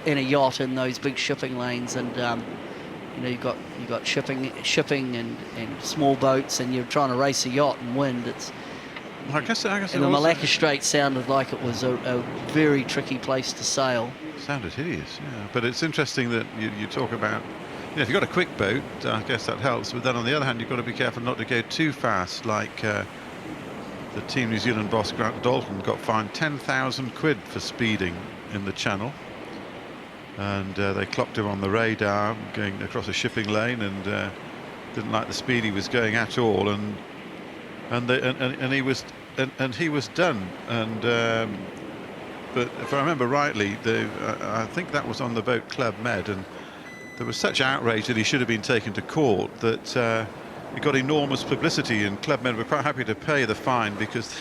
in a yacht in those big shipping lanes, and you know, you've got shipping and small boats, and you're trying to race a yacht and wind. It's I guess and the Malacca Strait sounded like it was a very tricky place to sail. Sounded hideous, yeah. But it's interesting that you talk about, you know, if you've got a quick boat, I guess that helps. But then on the other hand, you've got to be careful not to go too fast. Like the Team New Zealand boss Grant Dalton got fined 10,000 quid for speeding in the Channel, and they clocked him on the radar going across a shipping lane, and didn't like the speed he was going at all, and he was done. And but if I remember rightly, I think that was on the boat Club Med, and there was such outrage that he should have been taken to court that it got enormous publicity, and Club Med were quite happy to pay the fine because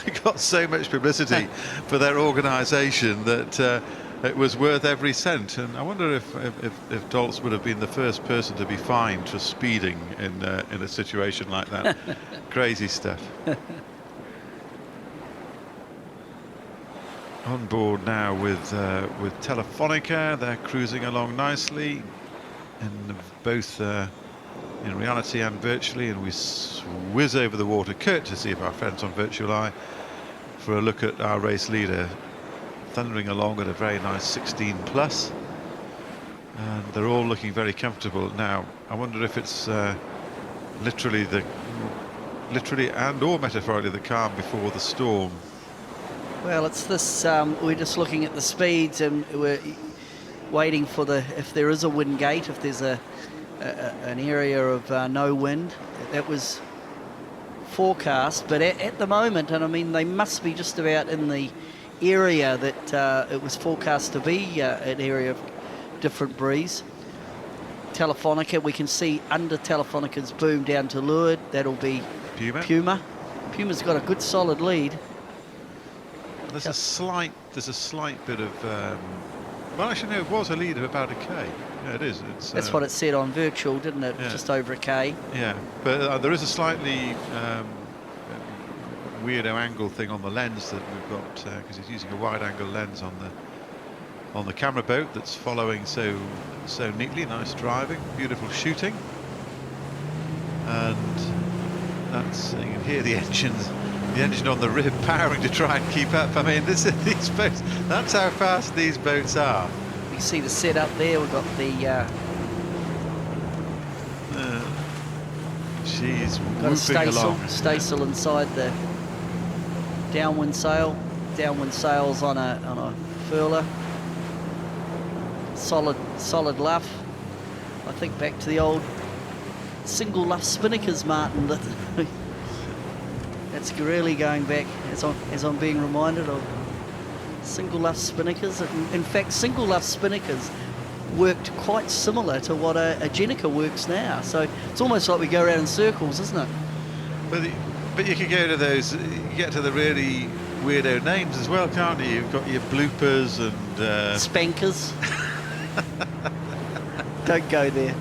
they got so much publicity for their organisation that it was worth every cent. And I wonder if Dolce would have been the first person to be fined for speeding in a situation like that. Crazy stuff. On board now with Telefonica. They're cruising along nicely, in both in reality and virtually, and we whiz over the water courtesy of our friends on Virtual Eye for a look at our race leader thundering along at a very nice 16 plus, and they're all looking very comfortable. Now I wonder if it's literally and or metaphorically the calm before the storm. Well, it's this, we're just looking at the speeds, and we're waiting for if there is a wind gate, if there's an area of no wind. That was forecast, but at the moment, and I mean, they must be just about in the area that it was forecast to be, an area of different breeze. Telefonica, we can see under Telefonica's boom down to leeward, that'll be Puma. Puma's got a good solid lead. There's a slight bit of well, actually no, it was a lead of about a K. Yeah, it is. That's what it said on virtual, didn't it? Yeah. Just over a K. Yeah, but there is a slightly weirdo angle thing on the lens that we've got, because he's using a wide angle lens on the camera boat that's following so neatly. Nice driving, beautiful shooting, and that's, you can hear the engine on the rib powering to try and keep up. I mean, these boats, that's how fast these boats are. You can see the setup there. We've got the she's got a staysail inside the downwind sail. Downwind sails on a furler. Solid luff. I think back to the old single luff spinnakers, Martin. That's really going back, as I'm being reminded of single luff spinnakers. In fact, single luff spinnakers worked quite similar to what a Jenica works now. So it's almost like we go around in circles, isn't it? But you can go to those, you get to the really weirdo names as well, can't you? You've got your bloopers and spankers. Don't go there.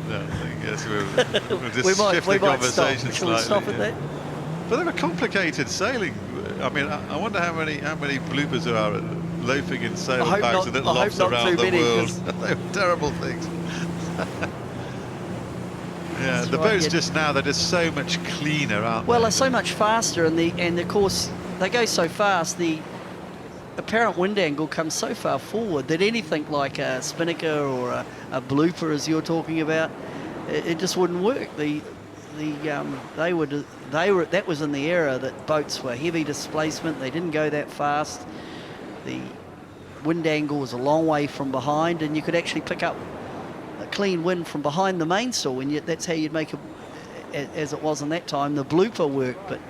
No, I guess we'll just shift the conversation Shall we stop at that? But they were complicated sailing. I mean, I wonder how many bloopers there are loafing in sail bags and little lofts around the world. They were terrible things. Yeah, the boats just now, they're just so much cleaner, aren't they? Well, they're so much faster, and of course they go so fast. The apparent wind angle comes so far forward that anything like a spinnaker or a blooper, as you're talking about, it just wouldn't work. That was in the era that boats were heavy displacement. They didn't go that fast. The wind angle was a long way from behind, and you could actually pick up a clean wind from behind the mainsail, and yet that's how you'd make as it was in that time, the blooper worked. But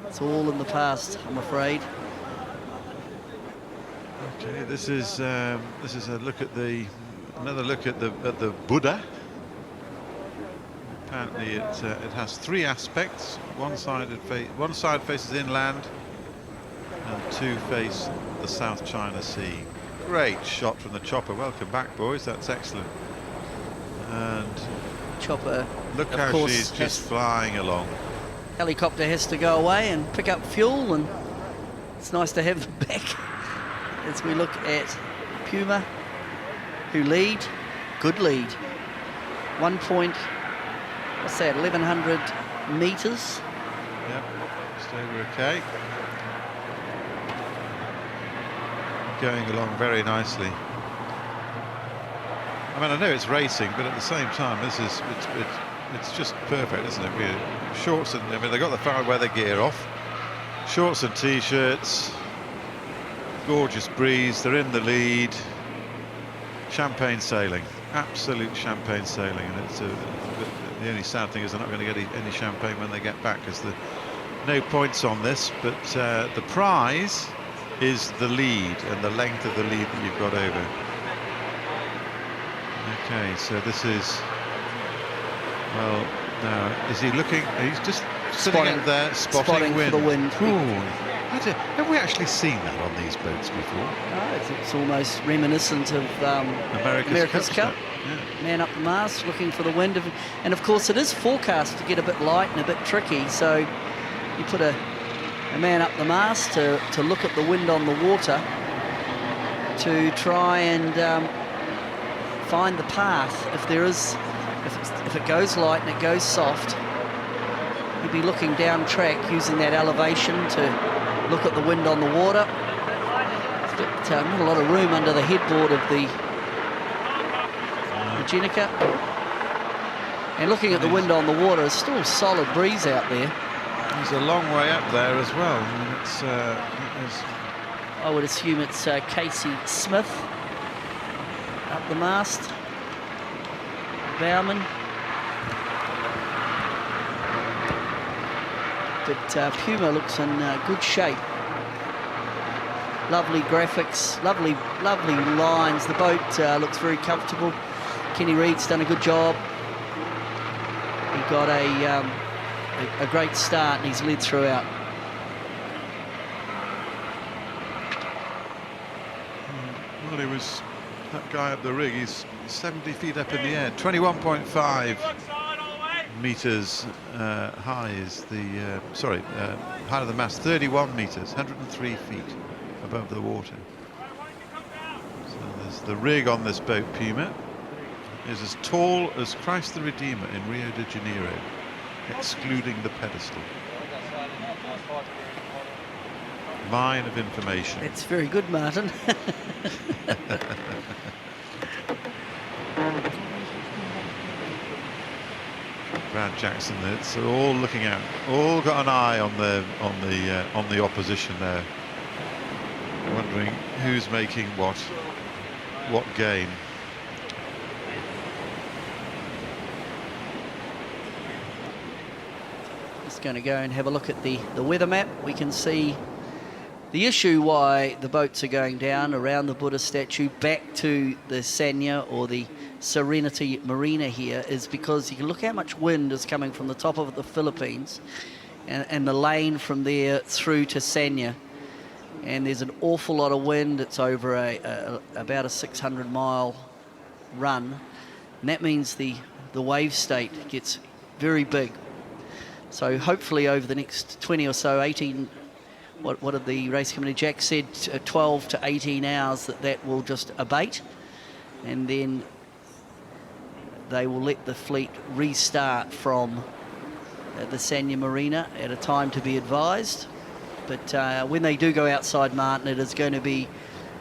it's all in the past, I'm afraid. Okay, this is a look at another look at the Buddha. Apparently, it has three aspects. One side faces inland, and two face the South China Sea. Great shot from the chopper. Welcome back, boys. That's excellent. And chopper, look how she's just flying along. Helicopter has to go away and pick up fuel, and it's nice to have them back as we look at Puma, who lead. Good lead. 1,100 metres. Yep, just over okay. Going along very nicely. I mean, I know it's racing, but at the same time, it's just perfect, isn't it? We're shorts and, I mean, they got the foul weather gear off, shorts and t-shirts, gorgeous breeze. They're in the lead. Champagne sailing, absolute champagne sailing, and it's the only sad thing is they're not going to get any champagne when they get back, because the no points on this. But the prize is the lead and the length of the lead that you've got over. Okay, so this is, well, now is he looking? He's just sitting up there spotting wind. For the wind. Ooh, have we actually seen that on these boats before? No, it's almost reminiscent of America's Cup. Yeah. Man up the mast, looking for the wind. And of course, it is forecast to get a bit light and a bit tricky. So you put a man up the mast to look at the wind on the water, to try and find the path. If there is, if it goes light and it goes soft, you'd be looking down track using that elevation to look at the wind on the water. But not a lot of room under the headboard of the Jenica. And looking at the wind on the water, there's still a solid breeze out there. He's a long way up there as well. I mean, I would assume it's Casey Smith up the mast. Bowman. But Puma looks in good shape. Lovely graphics, lovely lines. The boat looks very comfortable. Kenny Reid's done a good job. He got a great start and he's led throughout. Well, he was, that guy up the rig, he's 70 feet up in the air. 21.5 meters high is the, height of the mast, 31 meters, 103 feet above the water. So there's the rig on this boat, Puma, is as tall as Christ the Redeemer in Rio de Janeiro, excluding the pedestal. Mine of information. It's very good, Martin. Brad Jackson, it's all looking out, all got an eye on the opposition there, wondering who's making what game. Just going to go and have a look at the weather map. We can see the issue why the boats are going down around the Buddha statue back to the Sanya or the Serenity Marina here is because you can look how much wind is coming from the top of the Philippines and the lane from there through to Sanya. And there's an awful lot of wind. It's over about a 600-mile run. And that means the wave state gets very big. So hopefully over the next 20 or so, 18, what did the race committee, Jack said, 12 to 18 hours, that will just abate. And then they will let the fleet restart from the Sanya Marina at a time to be advised. But when they do go outside, Martin, it's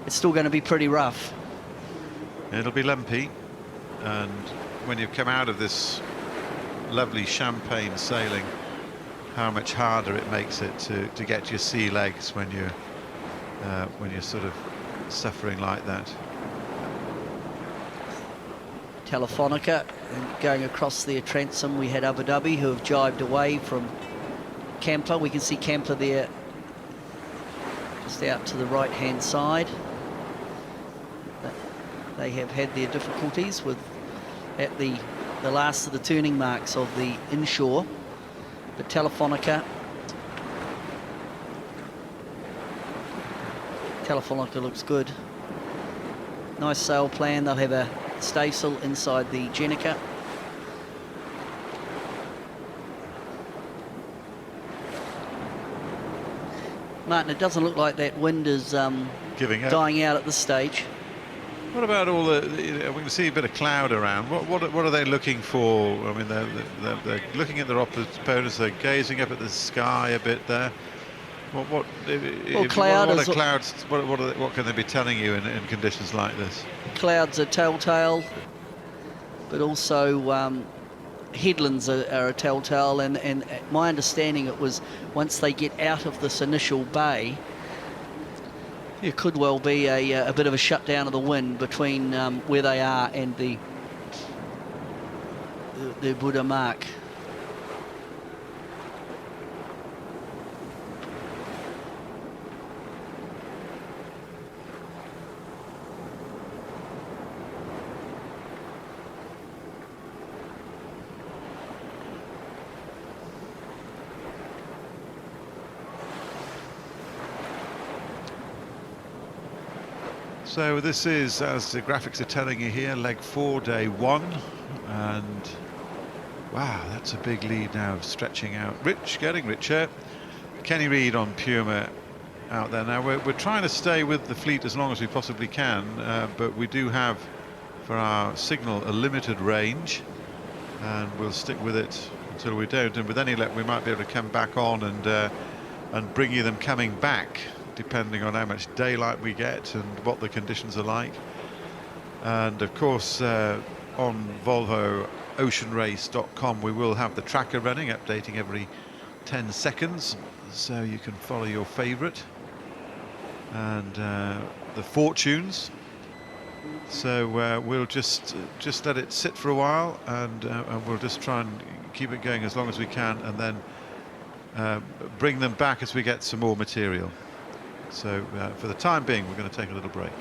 still going to be pretty rough. It'll be lumpy, and when you come out of this lovely champagne sailing, how much harder it makes it to get your sea legs when you're sort of suffering like that. Telefonica going across their transom. We had Abu Dhabi, who have jibed away from Camper. We can see Camper there just out to the right hand side. They have had their difficulties at the last of the turning marks of the inshore. But Telefonica looks good. Nice sail plan. They'll have a staysail inside the Jenica. Martin, it doesn't look like that wind is Giving up. dying out at this stage. What about all the? We can see a bit of cloud around. What are they looking for? I mean, they're looking at their opponents. They're gazing up at the sky a bit there. What cloud what is are clouds? What can they be telling you in conditions like this? Clouds are telltale, but also headlands are a telltale. And my understanding, it was once they get out of this initial bay, there could well be a bit of a shutdown of the wind between where they are and the Buddha mark. So this is, as the graphics are telling you here, leg 4, day 1, and wow, that's a big lead now, stretching out. Rich, getting richer. Kenny Reid on Puma out there now. We're trying to stay with the fleet as long as we possibly can, but we do have, for our signal, a limited range, and we'll stick with it until we don't. And with any luck, we might be able to come back on and bring you them coming back, depending on how much daylight we get and what the conditions are like. And of course, on Volvo oceanrace.com we will have the tracker running, updating every 10 seconds, so you can follow your favourite and the fortunes. So we'll just let it sit for a while, and we'll just try and keep it going as long as we can, and then bring them back as we get some more material. So for the time being, we're going to take a little break.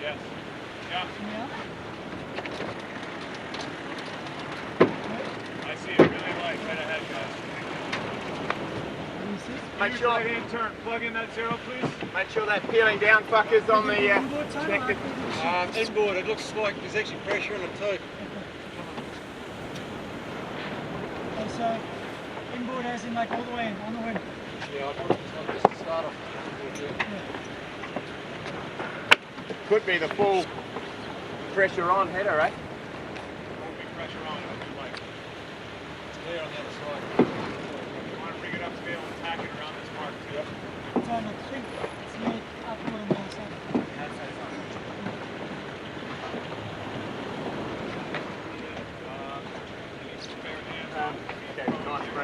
Yes. Yeah. I see it. Really light right ahead, guys. Make sure right hand turn. Plug in that 0, please. Make sure that peeling down fucker's on the connected. Inboard, it looks like there's actually pressure on it too. Oh, so inboard as in like all the way in, on the wind. Yeah, I want just to start off. Could be the full pressure on header, eh? Won't be pressure on. It'll be light. There on the other side. You want to bring it up to be able to tack it around this mark too. So I think it's made upward on the other side. Okay, nice, bro.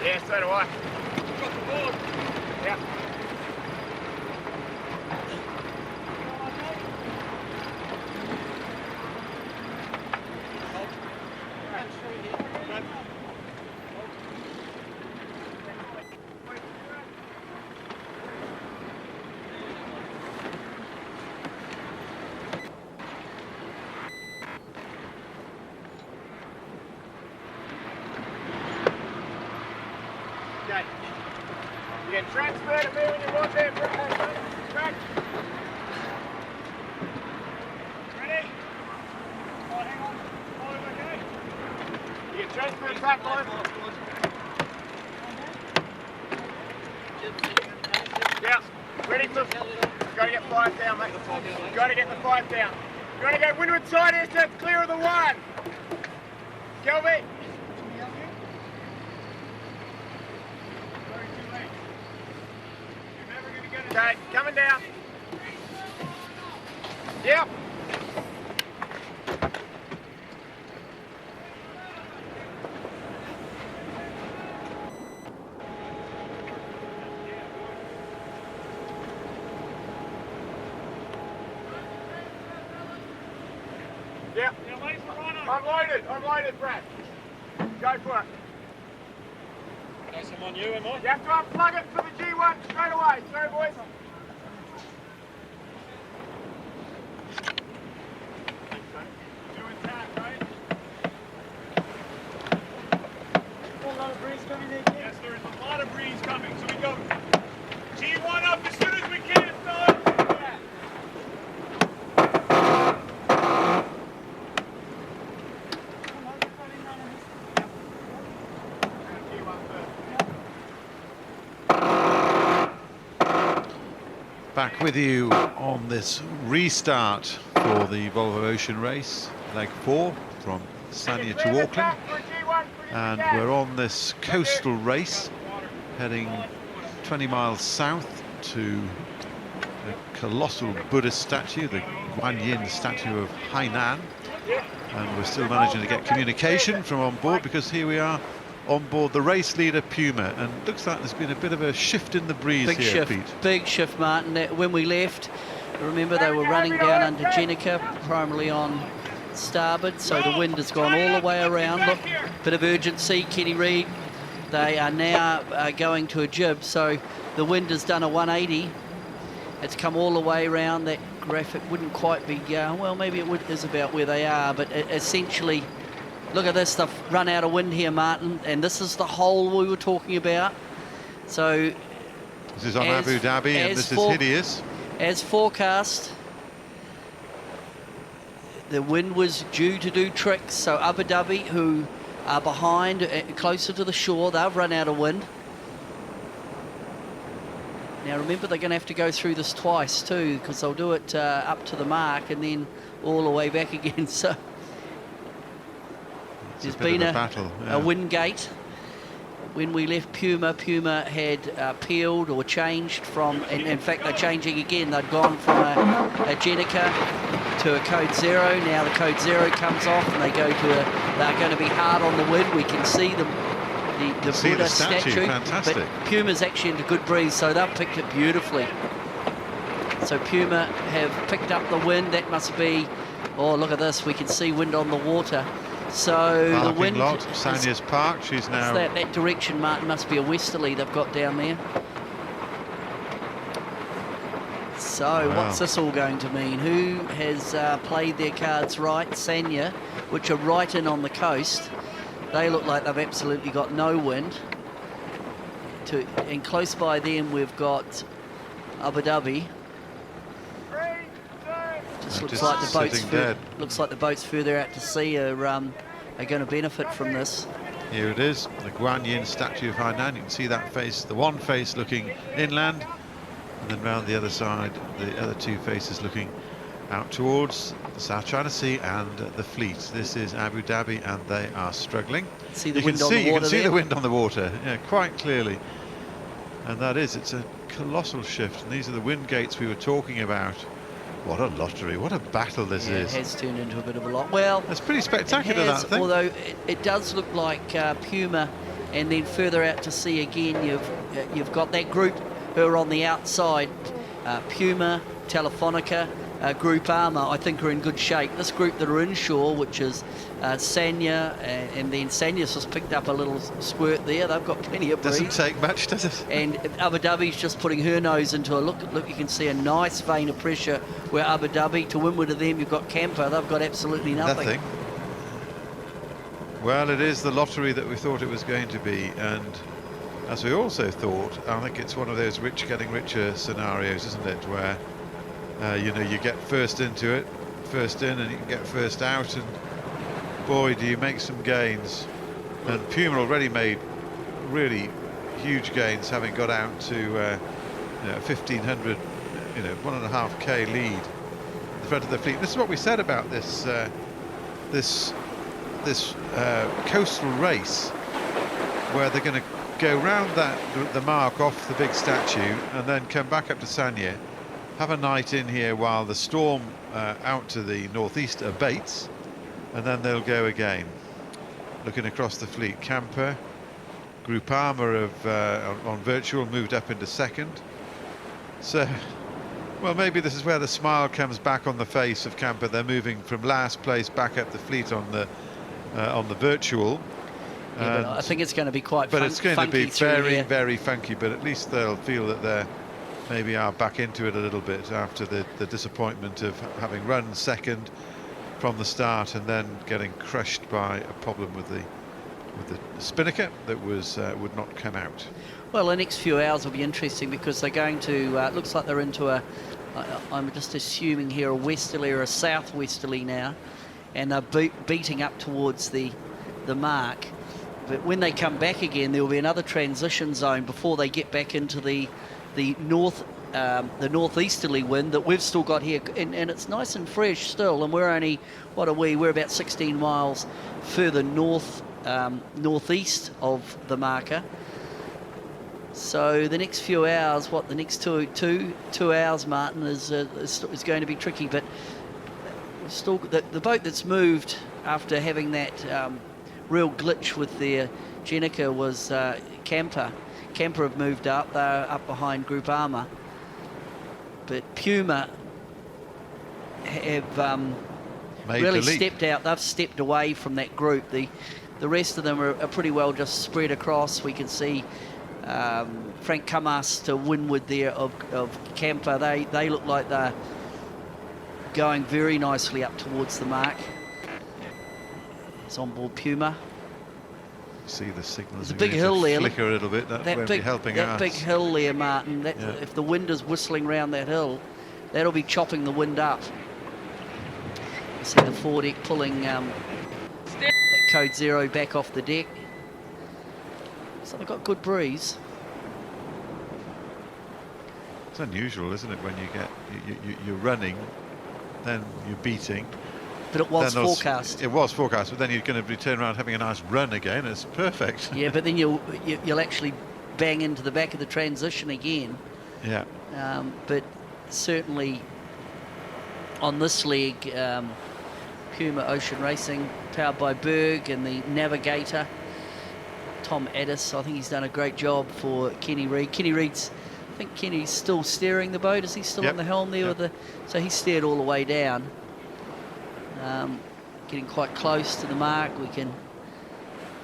Yeah, so do I. Got the board. Yeah. Okay. You can transfer to me when you want there, Frank. Ready? Oh, hang on. Oh, okay. You can transfer it back, boys. Yeah. Ready for... Got to get 5 down, mate. Got to get the 5 down. You want to go windward side here, so it's clear of the 1. Kelby. Okay, coming down. Yep. Yep. Yeah, lights are on Unloaded, Brad. Go for it. Guys, I'm on you, am I? You have to unplug it for the G1 straight away. Sorry, boys. Two intact, right? A lot of breeze coming there, Ken. Yes, there is a lot of breeze coming, so we go G1 up as soon as we can, fellas. Yeah. Back with you on this restart for the Volvo Ocean Race, leg 4 from Sanya to Auckland, and we're on this coastal race heading 20 miles south to a colossal Buddhist statue, the Guanyin statue of Hainan, and we're still managing to get communication from on board, because here we are on board the race leader Puma, and looks like there's been a bit of a shift in the breeze here, Pete. Big shift, Martin. When we left, remember they were running down under Jenica, primarily on starboard, so the wind has gone all the way around. Look, bit of urgency, Kenny Reid. They are now going to a jib, so the wind has done a 180. It's come all the way around. That graphic wouldn't quite be, well, maybe it is about where they are, but essentially, look at this, they've run out of wind here, Martin, and this is the hole we were talking about. So this is on Abu Dhabi, and this is hideous. As forecast, the wind was due to do tricks, so Abu Dhabi, who are behind, closer to the shore, they've run out of wind. Now remember, they're going to have to go through this twice too, because they'll do it up to the mark and then all the way back again. So there's been a battle, a wind gate. When we left Puma had peeled or changed from, and in fact they're changing again. They'd gone from a Jenica to a code 0. Now the code 0 comes off and they go to they're going to be hard on the wind. We can see the Buddha statue. Fantastic. But Puma's actually into good breeze, so they've picked it beautifully. So Puma have picked up the wind. That must be, oh, look at this, we can see wind on the water. So Parking the wind lot, Sanya's parked. She's now that direction, Martin, must be a westerly they've got down there. So wow. What's this all going to mean? Who has played their cards right? Sanya, which are right in on the coast. They look like they've absolutely got no wind. And close by them we've got Abu Dhabi. Just looks like the boats further out to sea are going to benefit from this. Here it is, the Guanyin statue of Hainan. You can see that face, the one face looking inland, and then round the other side, the other two faces looking out towards the South China Sea and the fleet. This is Abu Dhabi, and they are struggling. See the wind on the water. You can see the wind on the water, yeah, quite clearly. And that is, it's a colossal shift. And these are the wind gates we were talking about. What a lottery, what a battle this is. It has turned into a bit of a lot. Well, it's pretty spectacular, that thing. Although it does look like Puma, and then further out to sea again, you've got that group who are on the outside. Puma, Telefonica, Group Armour, I think are in good shape. This group that are inshore, which is Sanya, and then Sanya's just picked up a little squirt there. They've got plenty of breeze. Doesn't take much, does it? And Abu Dhabi's just putting her nose into a look. You can see a nice vein of pressure where Abu Dhabi, to windward of them, you've got Camper. They've got absolutely nothing. Well, it is the lottery that we thought it was going to be, and as we also thought, I think it's one of those rich getting richer scenarios, isn't it, where you know, you get first into it, first in, and you can get first out, and boy, do you make some gains. And Puma already made really huge gains, having got out to 1,500, 1.5K lead in the front of the fleet. This is what we said about this coastal race, where they're going to go round the mark off the big statue and then come back up to Sanya, have a night in here while the storm out to the northeast abates, and then they'll go again. Looking across the fleet, Camper, Group Armour on virtual moved up into second. So Well, maybe this is where the smile comes back on the face of Camper. They're moving from last place back up the fleet on the virtual. Yeah, but I think it's going to be quite But it's going to be funky very, very funky. But at least they'll feel that they're maybe are back into it a little bit after the disappointment of having run second from the start and then getting crushed by a problem with the spinnaker that would not come out. Well, the next few hours will be interesting because they're going to, it looks like they're into I'm just assuming here, a westerly or a southwesterly now, and they're beating up towards the mark. But when they come back again, there will be another transition zone before they get back into the northeasterly wind that we've still got here, and it's nice and fresh still, and we're only, we're about 16 miles further northeast of the marker. So the next few hours, the next two hours, Martin, is going to be tricky. But still, the boat that's moved after having that real glitch with their Jenica was Camper. Camper have moved up. They're up behind Group Armour. But Puma have really stepped out. They've stepped away from that group. The rest of them are pretty well just spread across. We can see Frank Cumas to windward there of Camper. They look like they're going very nicely up towards the mark. It's on board Puma. See the signals. There's a big hill there. Flicker a little bit. That won't be helping that us. Big hill there, Martin. If the wind is whistling round that hill, that'll be chopping the wind up. You see the foredeck pulling that code 0 back off the deck. So they've got good breeze. It's unusual, isn't it, when you get you're running, then you're beating. But it was forecast. It was forecast, but then you're going to be turning around having a nice run again. It's perfect. Yeah, but then you'll actually bang into the back of the transition again. Yeah. But certainly on this leg, Puma Ocean Racing, powered by Berg and the navigator Tom Addis. I think he's done a great job for Kenny Reid. I think Kenny's still steering the boat. Is he still on the helm there with so he steered all the way down. Getting quite close to the mark.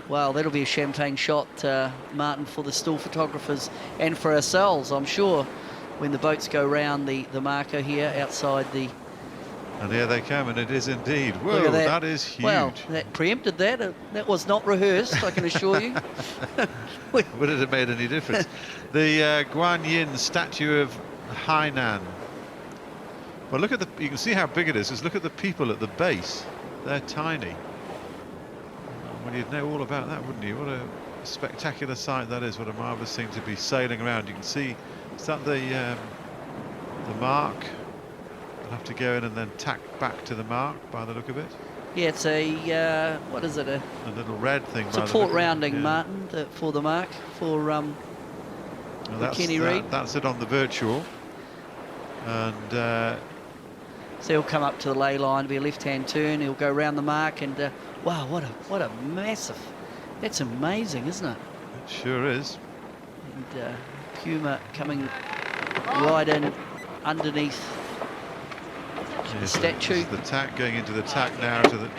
Well, that'll be a champagne shot, Martin, for the still photographers and for ourselves, I'm sure, when the boats go round the marker here outside the... And here they come, and it is indeed. Whoa, that is huge. Well, that preempted that. That was not rehearsed, I can assure you. Would it have made any difference? The Guanyin statue of Hainan. Well, look at you can see how big it is. Just look at the people at the base. They're tiny. Well, you'd know all about that, wouldn't you? What a spectacular sight that is. What a marvellous thing to be sailing around. You can see, is that the mark? They'll have to go in and then tack back to the mark by the look of it. Yeah, it's a, what is it? A little red thing. It's a port rounding, Martin, for the mark, for Kenny Reid. That's it on the virtual. And... so he'll come up to the ley line, it'll be a left-hand turn, he'll go round the mark, and wow, what a massive, that's amazing, isn't it? It sure is. And Puma coming right in underneath the statue. The tack going into the tack now to the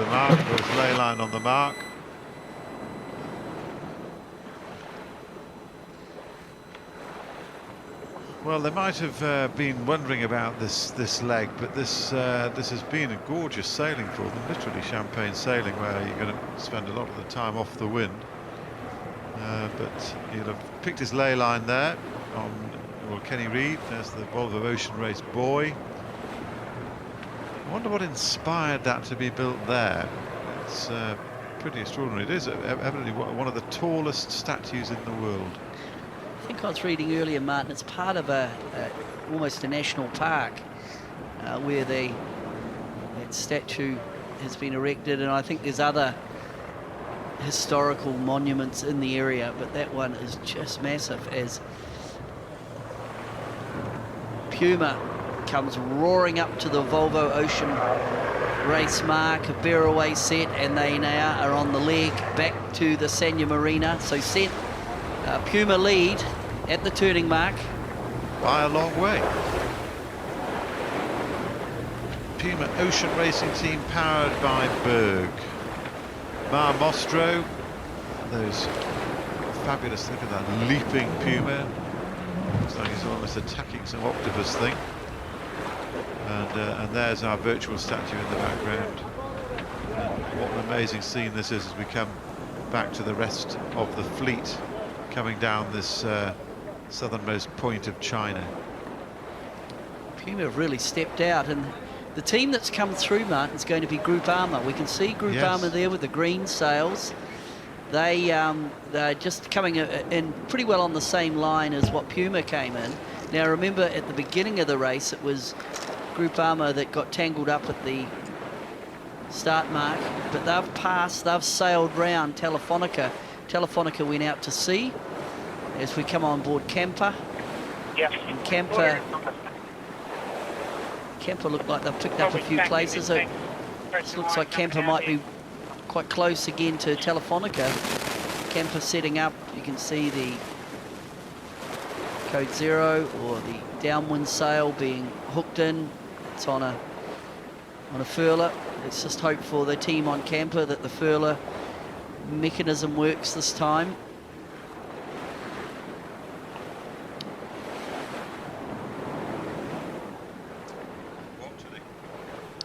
mark. There's ley line on the mark. Well, they might have been wondering about this leg, but this has been a gorgeous sailing for them, literally champagne sailing, where you're going to spend a lot of the time off the wind. But he'll have picked his ley line there on Kenny Reid. There's the Volvo Ocean Race buoy. I wonder what inspired that to be built there. It's pretty extraordinary. It is evidently one of the tallest statues in the world. I think I was reading earlier, Martin, it's part of almost a national park where that statue has been erected, and I think there's other historical monuments in the area, but that one is just massive as Puma comes roaring up to the Volvo Ocean Race mark, a bear-away set, and they now are on the leg back to the Sanya Marina. So set Puma lead at the turning mark. By a long way. Puma Ocean Racing Team powered by Berg. Mar Mostro, those fabulous, look at that leaping Puma. Looks like he's almost attacking some octopus thing. And there's our virtual statue in the background. What an amazing scene this is as we come back to the rest of the fleet coming down this southernmost point of China. Puma have really stepped out, and the team that's come through, Martin, is going to be Group Armour. We can see Group Armour there with the green sails. They're just coming in pretty well on the same line as what Puma came in. Now remember, at the beginning of the race, it was Group Armour that got tangled up at the start mark, but they've sailed round Telefonica. Telefonica went out to sea as we come on board Kemper. Yeah. And Kemper looked like they've picked up a few places. It looks like Kemper might be quite close again to Telefonica. Kemper setting up, you can see the code 0 or the downwind sail being hooked in. It's on a furler. Let's just hope for the team on Kemper that the furler mechanism works this time.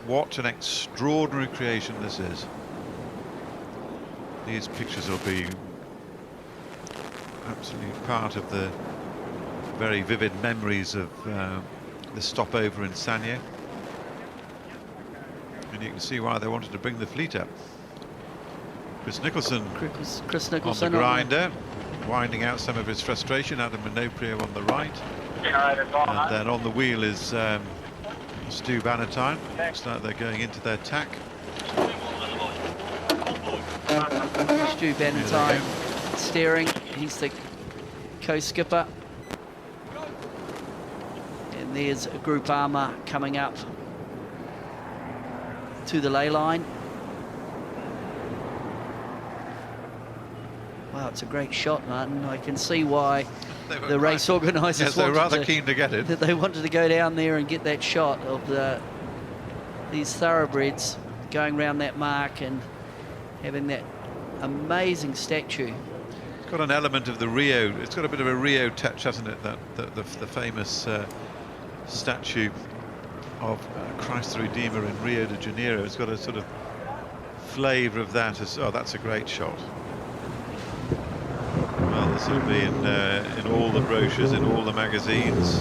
What an extraordinary creation this is. These pictures will be absolutely part of the very vivid memories of the stopover in Sanya. And you can see why they wanted to bring the fleet up. Chris Nicholson on the grinder, winding out some of his frustration. Adam Minoprio on the right. And then on the wheel is Stu Bannatyne. Looks like they're going into their tack. Stu Bannatyne steering. He's the co-skipper. And there's a Group Armour coming up to the ley line. Wow, it's a great shot, Martin. I can see why the race organisers they were rather keen to get it. They wanted to go down there and get that shot of these thoroughbreds going around that mark and having that amazing statue. It's got an element of the Rio. It's got a bit of a Rio touch, hasn't it? The famous statue of Christ the Redeemer in Rio de Janeiro. It's got a sort of flavour of that. Oh, that's a great shot. Well, this will be in all the brochures, in all the magazines.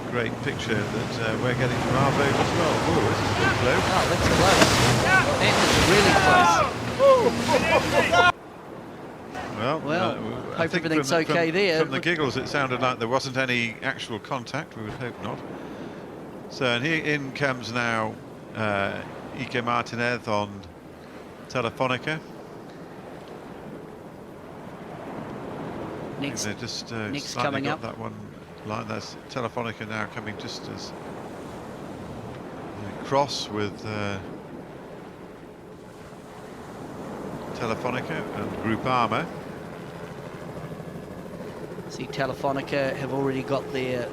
Great picture that we're getting from our boat as well. Oh, this is a bit close. Oh, that's close. That is really close. Well, I hope think everything's okay there. From the giggles, it sounded like there wasn't any actual contact. We would hope not. So, and here in comes now Ike Martinez on Telefonica. Next, they just next slightly coming got up. that one line. There's Telefonica now coming just as cross with Telefonica and Group Armour. See, Telefonica have already got their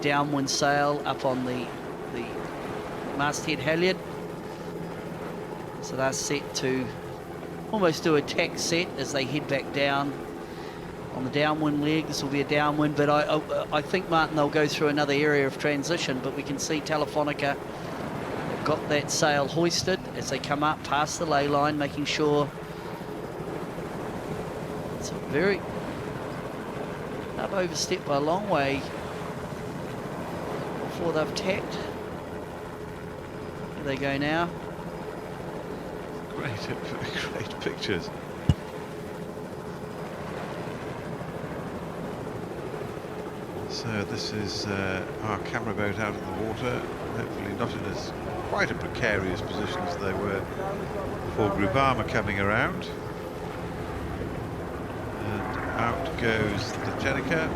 downwind sail up on the masthead halyard, so they're set to almost do a tack set as they head back down on the downwind leg. This will be a downwind, but I think, Martin, they'll go through another area of transition, but we can see Telefonica have got that sail hoisted as they come up past the ley line, making sure it's a very... They've overstepped by a long way before they've tacked. Here they go now. Great pictures. So this is our camera boat out of the water, hopefully not in as quite a precarious position as they were before Group Armour coming around. And out goes the Jenica.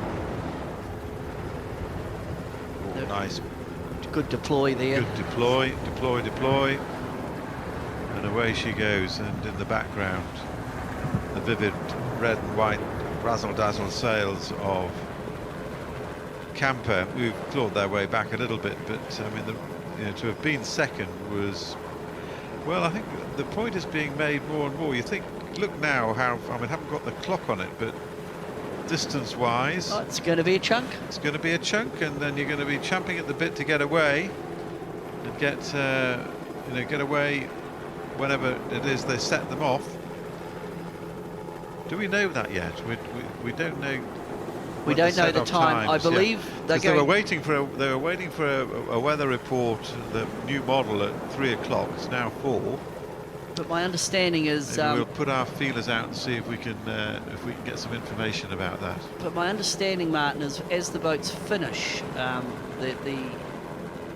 Oh, nice. Good deploy there. Good deploy. And away she goes, and in the background the vivid red and white razzle-dazzle sails of camper who've clawed their way back a little bit, but I mean, to have been second was, well, I think the point is being made more and more. You think, look now how, I mean, I haven't got the clock on it, but distance-wise, Oh, it's going to be a chunk. it's going to be a chunk, and then you're going to be champing at the bit to get away and get away whenever it is they set them off. Do we know that yet? We don't know. We don't know the time. I believe they're they were waiting for a weather report, the new model at 3 o'clock. It's now 4. But my understanding is we'll put our feelers out and see if we can get some information about that. But my understanding, Martin, is as the boats finish, the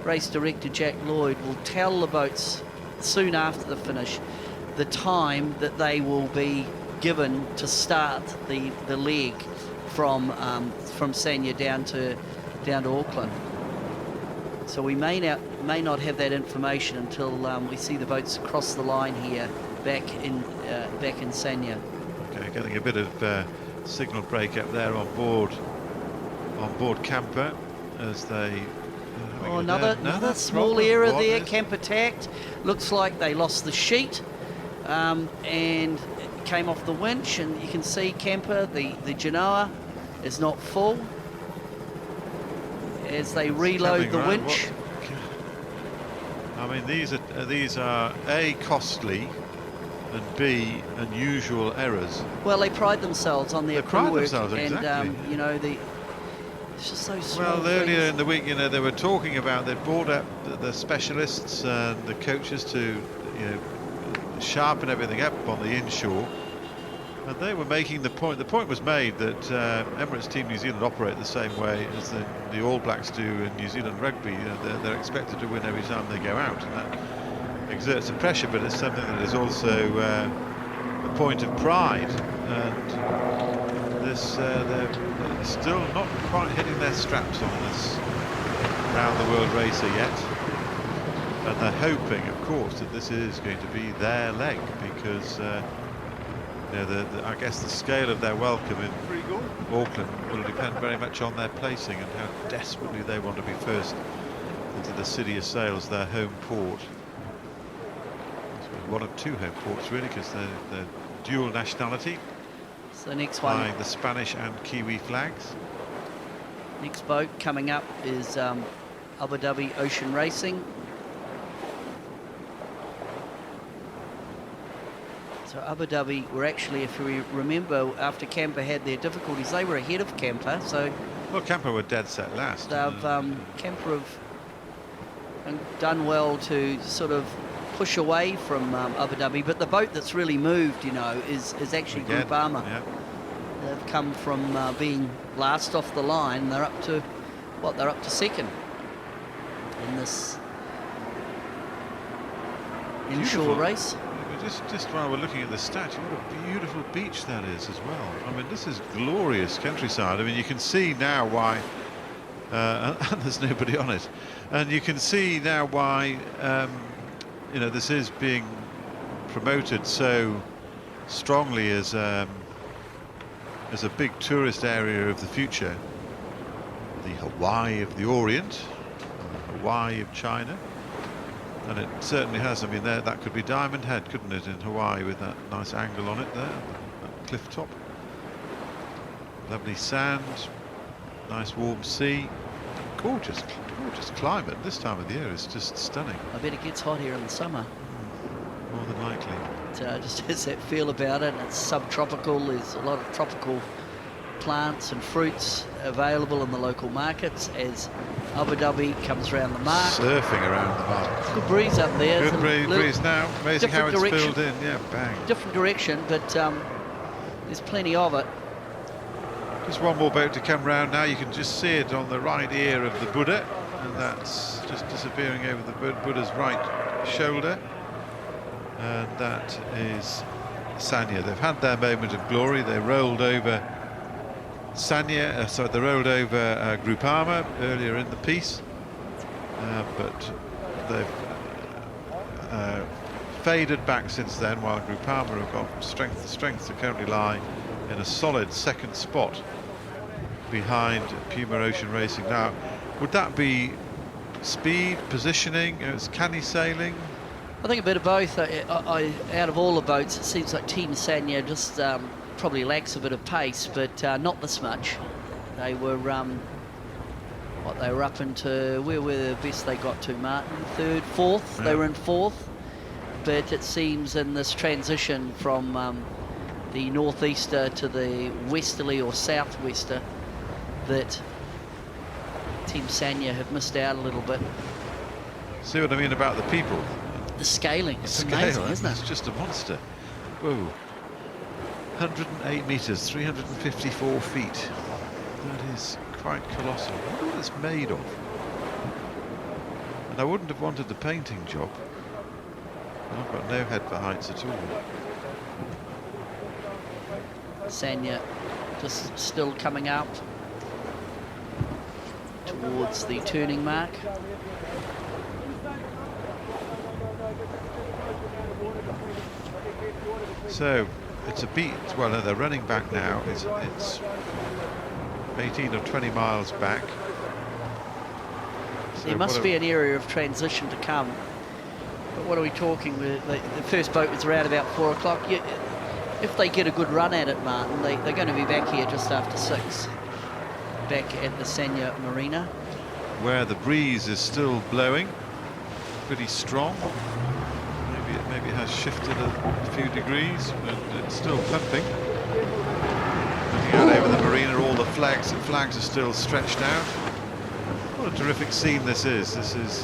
race director Jack Lloyd will tell the boats soon after the finish the time that they will be given to start the leg from Sanya down to Auckland. So we may not have that information until we see the boats cross the line here back in Sanya. Okay, getting a bit of signal break up there on board camper as they. Oh, another small error there. Camper tacked. Looks like they lost the sheet and it came off the winch, and you can see camper, the Genoa is not full as they reload the winch. I mean, these are A, costly, and B, unusual errors. Well, they pride themselves on their crew work, exactly. and it's just so small. Well, earlier in the week, they were talking about they'd brought up the specialists and the coaches to, sharpen everything up on the inshore. And they were making the point. The point was made that Emirates Team New Zealand operate the same way as the All Blacks do in New Zealand rugby. They're expected to win every time they go out, and that exerts a pressure. But it's something that is also a point of pride. And this, they're still not quite hitting their straps on this round the world racer yet. And they're hoping, of course, that this is going to be their leg, because. I guess the scale of their welcome in Auckland will depend very much on their placing and how desperately they want to be first into the city of sails, their home port. It's one of 2 home ports, really, because they're dual nationality. So the next one, flying the Spanish and Kiwi flags. Next boat coming up is Abu Dhabi Ocean Racing. So Abu Dhabi were actually, if we remember, after Camper had their difficulties, they were ahead of Camper. So well, Camper were dead set last. Camper have done well to sort of push away from Abu Dhabi, but the boat that's really moved, is actually Groupama. Yeah. They've come from being last off the line. They're up to they're up to second in this inshore race. Just while we're looking at the statue, what a beautiful beach that is as well. I mean, this is glorious countryside. I mean, you can see now why, and there's nobody on it, and you can see now why, this is being promoted so strongly as a big tourist area of the future. The Hawaii of the Orient, the Hawaii of China. And it certainly has. I mean, that could be Diamond Head, couldn't it, in Hawaii, with that nice angle on it there, that cliff top. Lovely sand, nice warm sea, gorgeous climate. This time of the year is just stunning. I bet it gets hot here in the summer. More than likely. It just has that feel about it. It's subtropical. There's a lot of tropical plants and fruits available in the local markets as Abu Dhabi comes around the mark. Surfing around the mark. Good breeze up there. Good breeze now. Amazing how it's filled in. Yeah, bang. Different direction, but there's plenty of it. Just one more boat to come round now. You can just see it on the right ear of the Buddha, and that's just disappearing over the Buddha's right shoulder. And that is Sanya. They've had their moment of glory. They rolled over they rolled over Groupama earlier in the piece, but they've faded back since then, while Groupama have gone from strength to strength to currently lie in a solid second spot behind Puma Ocean Racing. Now, would that be speed, positioning, it's canny sailing? I think a bit of both. Out of all the boats, it seems like Team Sanya just probably lacks a bit of pace, but not this much. They were they were up into, where were the best they got to, Martin? Third, fourth? Yeah. They were in fourth, but it seems in this transition from the northeaster to the westerly or southwester that Team Sanya have missed out a little bit. See what I mean about the people? The scaling is amazing, isn't it? It's just a monster. Whoa. 108 metres, 354 feet. That is quite colossal. I wonder what it's made of. And I wouldn't have wanted the painting job. I've got no head for heights at all. Sanya just still coming out towards the turning mark. So it's a beat. Well, no, they're running back now. It's 18 or 20 miles back. So there must be an area of transition to come. But what are we talking? The first boat was around about 4 o'clock. If they get a good run at it, Martin, they're going to be back here just after 6. Back at the Sanya Marina, where the breeze is still blowing, pretty strong. Maybe it has shifted a few degrees, but it's still pumping. Looking out over the marina, all the flags are still stretched out. What a terrific scene this is. This is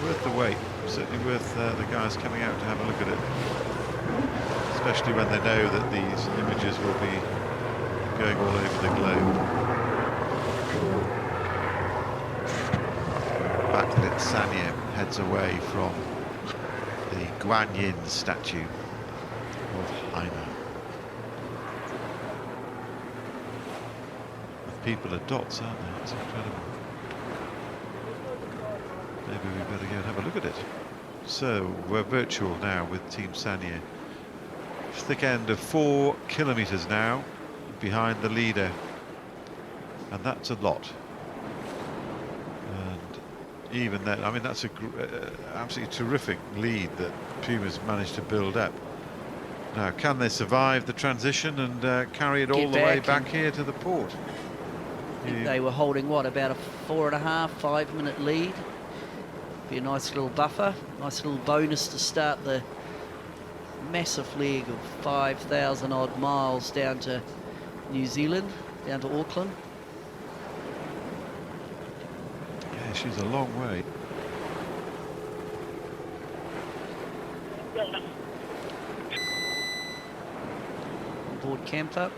worth the wait. Certainly worth the guys coming out to have a look at it. Especially when they know that these images will be going all over the globe. Back that Sanya heads away from the Guanyin statue of Haina. The people are dots, aren't they? It's incredible. Maybe we better go and have a look at it. So we're virtual now with Team Sanya. Thick end of 4 kilometres now behind the leader, and that's a lot. And even then, I mean, that's a absolutely terrific lead that Puma's managed to build up. Now, can they survive the transition and carry it all the way back here to the port? I think they were holding, what, about a 4.5, 5 minute lead. Be a nice little buffer, nice little bonus to start the massive leg of 5,000 odd miles down to New Zealand, down to Auckland. Yeah, she's a long way. On board camper,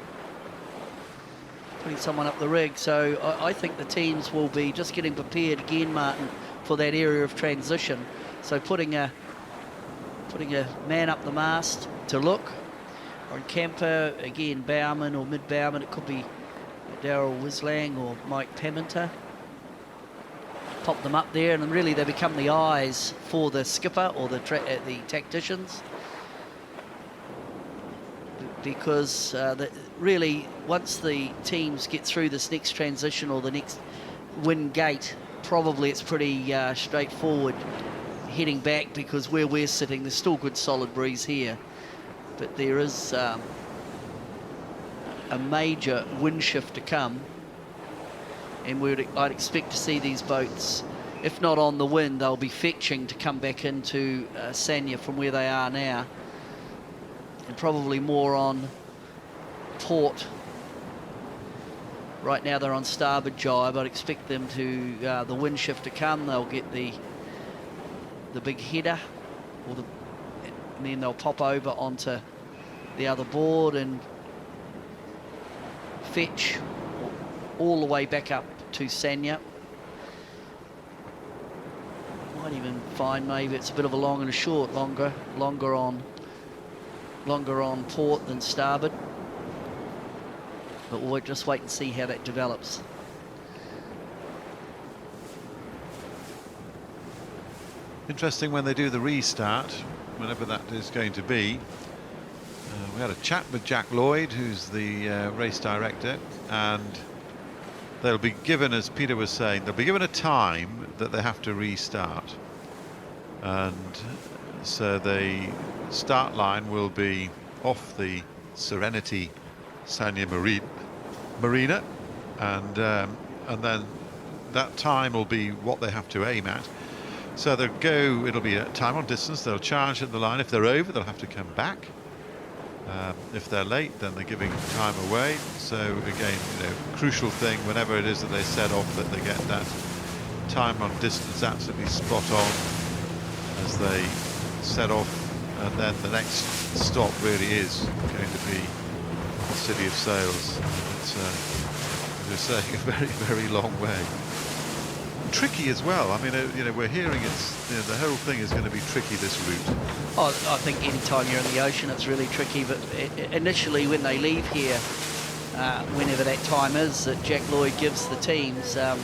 putting someone up the rig. So I think the teams will be just getting prepared again, Martin, for that area of transition. So putting a man up the mast to look. On camper, again, bowman or mid-bowman, it could be Daryl Wislang or Mike Pemminter. Pop them up there, and then really they become the eyes for the skipper or the tacticians. Because really, once the teams get through this next transition or the next wind gate, probably it's pretty straightforward heading back, because where we're sitting, there's still good solid breeze here. But there is a major wind shift to come, and I'd expect to see these boats, if not on the wind, they'll be fetching to come back into Sanya from where they are now, and probably more on port. Right now they're on starboard jibe. I'd expect them to, the wind shift to come, they'll get the big header, and then they'll pop over onto the other board and fetch all the way back up to Sanya. Might even find maybe it's a bit of a long and a short, longer on port than starboard. But we'll just wait and see how that develops. Interesting when they do the restart, whenever that is going to be, We had a chat with Jack Lloyd, who's the race director, and they'll be given, as Peter was saying, they'll be given a time that they have to restart. And so the start line will be off the Serenity Sanya Marina, and then that time will be what they have to aim at. So they'll go, it'll be a time on distance, they'll charge at the line. If they're over, they'll have to come back. If they're late, then they're giving time away. So again, you know, crucial thing whenever it is that they set off, that they get that time on distance absolutely spot on as they set off, and then the next stop really is going to be the City of Sails. It's, as we're saying, a very, very long way. Tricky as well. I mean, you know, we're hearing it's, you know, the whole thing is going to be tricky, this route. Oh, I think any time you're in the ocean, it's really tricky. But initially, when they leave here, whenever that time is that Jack Lloyd gives the teams, it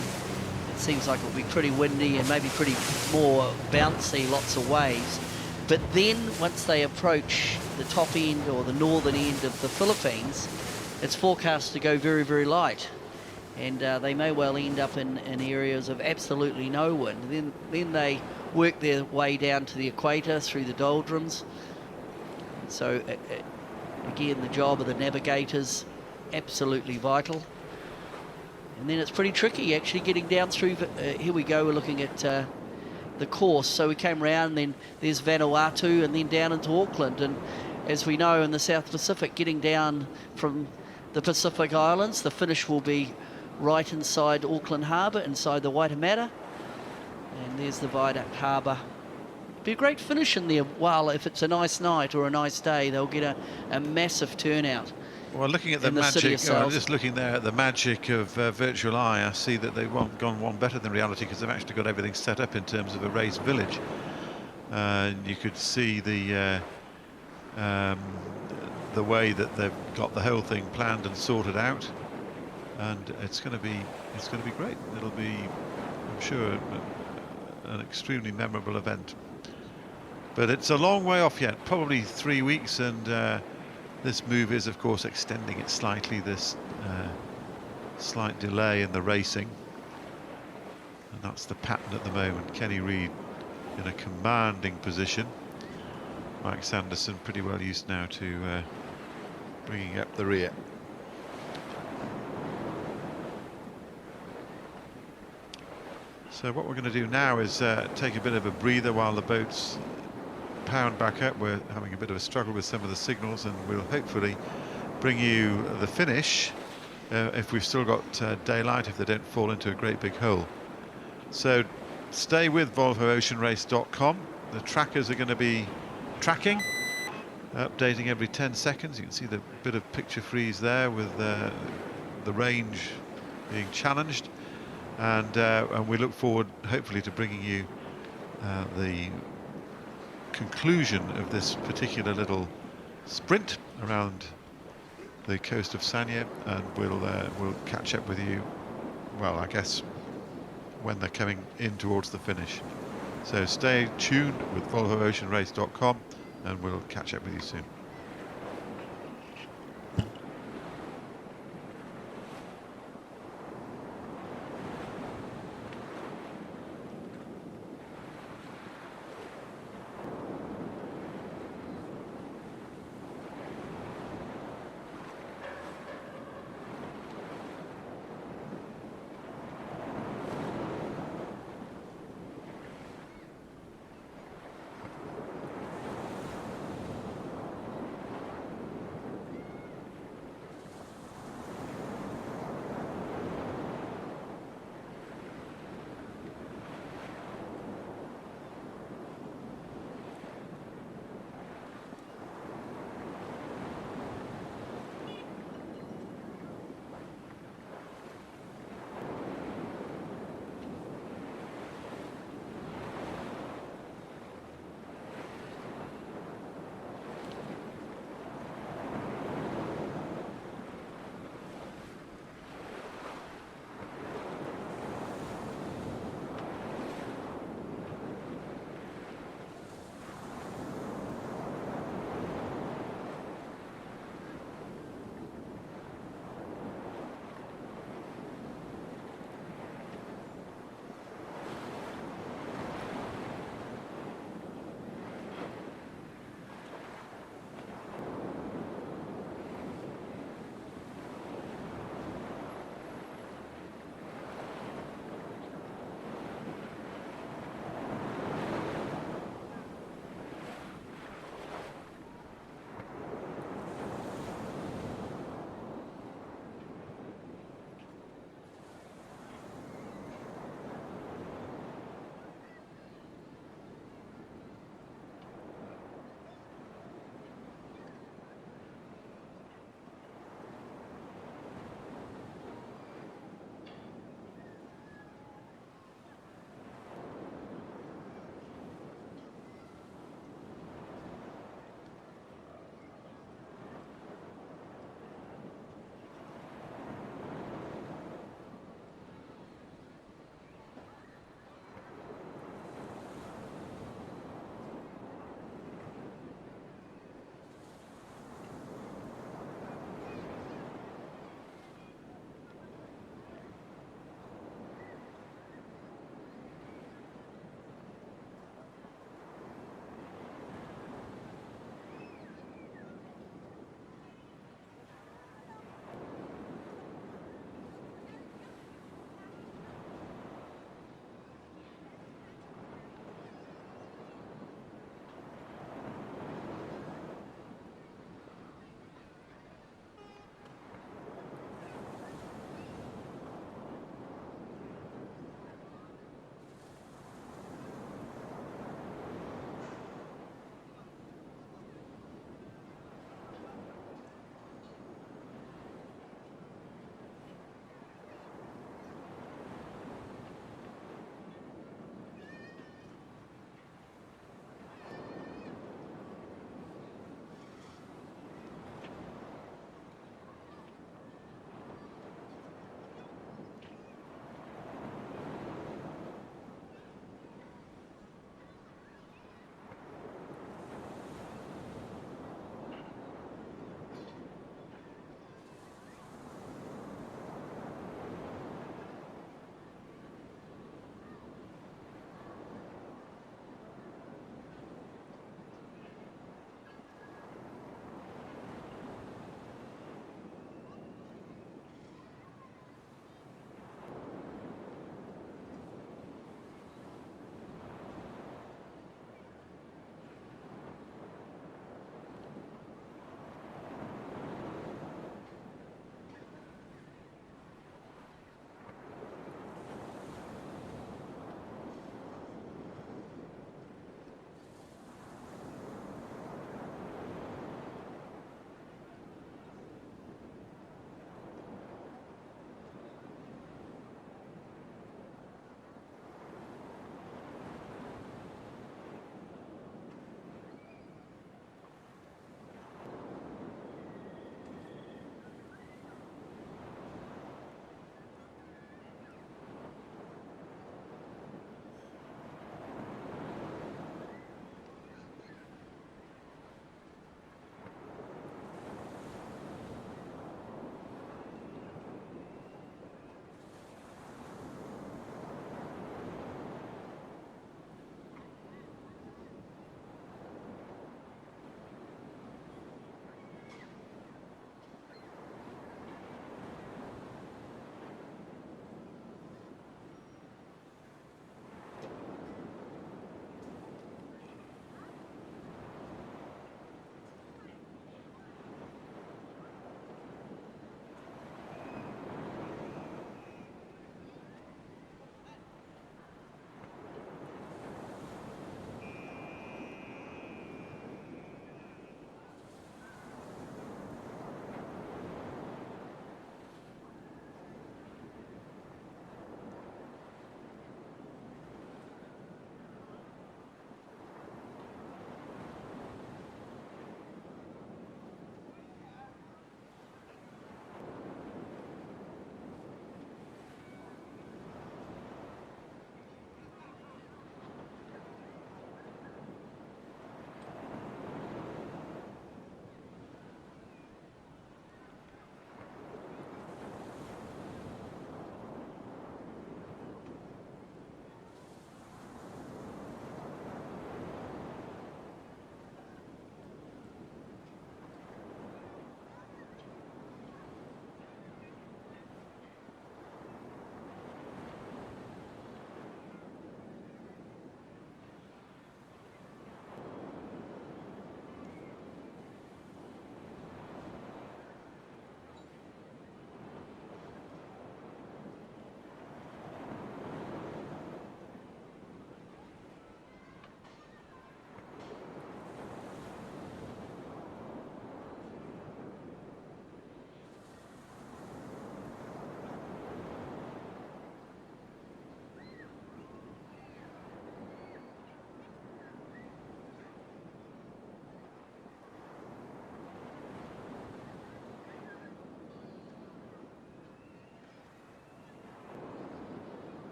seems like it'll be pretty windy and maybe pretty more bouncy, lots of waves. But then once they approach the top end or the northern end of the Philippines, it's forecast to go very, very light. And they may well end up in areas of absolutely no wind. Then they work their way down to the equator through the doldrums. So again, the job of the navigators, absolutely vital. And then it's pretty tricky actually getting down through. Here we go, we're looking at the course. So we came round, then there's Vanuatu, and then down into Auckland. And as we know, in the South Pacific, getting down from the Pacific Islands, the finish will be right inside Auckland Harbour, inside the Waitemata. And there's the Viaduct Harbour. Be a great finish in there. Well, if it's a nice night or a nice day, they'll get a massive turnout. Well, looking at the magic, just looking there at the magic of Virtual Eye, I see that they've gone one better than reality, because they've actually got everything set up in terms of a race village. You could see the way that they've got the whole thing planned and sorted out, and it's going to be great. It'll be, I'm sure, an extremely memorable event. But it's a long way off yet, probably 3 weeks, and this move is, of course, extending it slightly, this slight delay in the racing. And that's the pattern at the moment. Kenny Reid in a commanding position. Mike Sanderson pretty well used now to bringing up the rear. So what we're going to do now is take a bit of a breather while the boats pound back up. We're having a bit of a struggle with some of the signals, and we'll hopefully bring you the finish if we've still got daylight, if they don't fall into a great big hole. So stay with VolvoOceanRace.com. The trackers are going to be tracking, updating every 10 seconds. You can see the bit of picture freeze there with the range being challenged, and we look forward hopefully to bringing you the conclusion of this particular little sprint around the coast of Sanya, and we'll catch up with you, well, I guess when they're coming in towards the finish. So stay tuned with VolvoOceanRace.com, and we'll catch up with you soon.